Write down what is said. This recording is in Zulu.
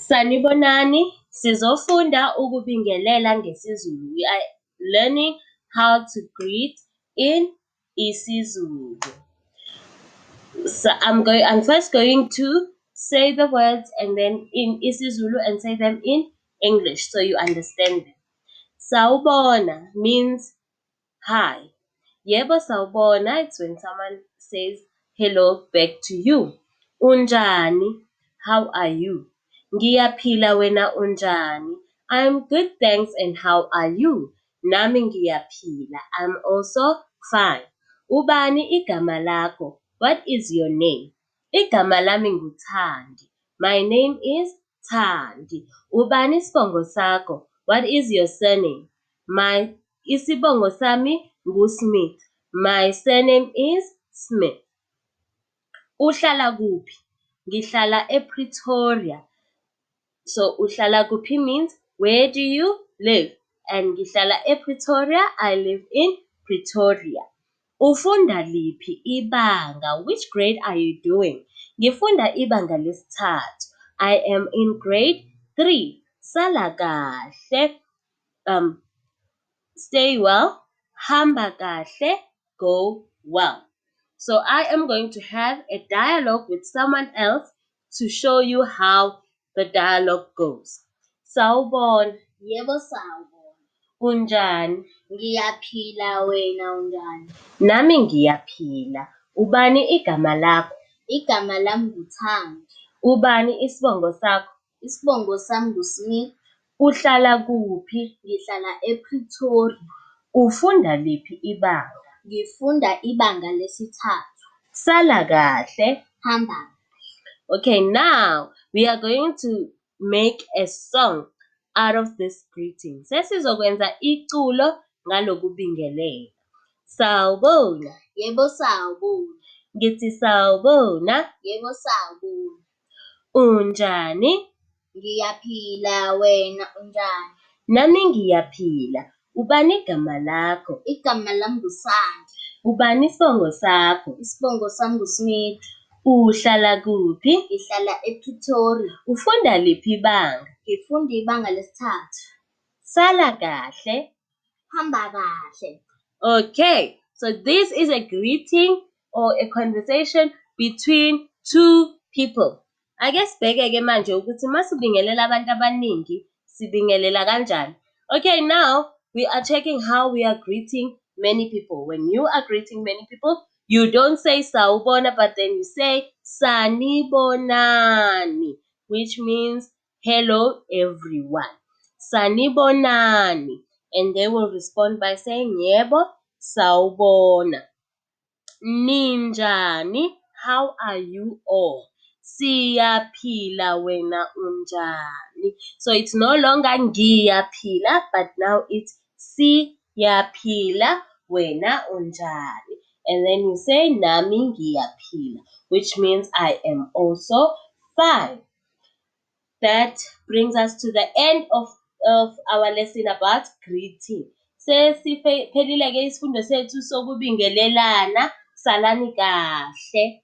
Sanibonani, sizofunda ukubingelela ngesiZulu. We are learning how to greet in IsiZulu. So I'm first going to say the words and then in IsiZulu and say them in English so you understand them. Sawubona means hi. Yebo sawubona, it's when someone says hello back to you. Unjani? How are you? Ngiyaphila wena unjani? I'm good thanks and how are you? Nami ngiyaphila. I'm also fine. Ubani igama lakho? What is your name? Igama lami nguThandi. My name is Thandi. Ubani isibongo sakho? What is your surname? Isibongo sami nguSmith. My surname is Smith. Uhlala kuphi? Ngihlala ePretoria. So uhlala kuphi means where do you live? And ngihlala ePretoria, I live in Pretoria. Ufunda liphi ibanga? Which grade are you doing? Ngifunda ibanga lesithathu. I am in grade 3. Sala kahle. Stay well. Hamba kahle. Go well. So I am going to have a dialogue with someone else to show you how the dialogue goes. Sawubona. Yebo sawubona. Unjani? Ngiyaphila wena unjani? Nami ngiyaphila. Ubani igama lakho? Igama lami nguThandi. Ubani isibongo sakho? Isibongo sami nguSmith. Uhlala kuphi? Ngihlala ePretoria. Ufunda liphi ibanga? Ngifunda ibanga lesithathu. Sala kahle. Hamba. Okay, now we are going to make a song out of this greeting. Sesizokwenza iculo ngalokubingelela. Sawubona. Yebo sawubona. Ngithi sawubona. Yebo sawubona. Unjani? Ngiyaphila wena unjani? Nami ngiyaphila. Ubani igama lakho? Igama lami nguSandi. Ubani isibongo sakho? Isibongo sami nguSmith. Uhlala kuphi? Ngihlala ePretoria. Ufunda liphi ibanga? Ngifunda ibanga lesithathu. Sala kahle. Hamba kahle. Okay, so this is a greeting or a conversation between two people. Ake sibheke-ke manje ukuthi masibingelela abantu abaningi sibingelela kanjani. Okay, now we are checking how we are greeting many people. When you are greeting many people, you don't say sawubona, but then you say sanibonani, which means hello everyone. Sanibonani. And they will respond by saying yebo sawubona. Ninjani? How are you all? Siyaphila wena unjani? So it's no longer ngiyaphila, but now it's siyaphila wena unjani. And then you say nami ngiyaphila, which means I am also fine. That brings us to the end of our lesson about greeting. Sesiphelile-ke isifundo sethu sokubingelelana. Salani kahle.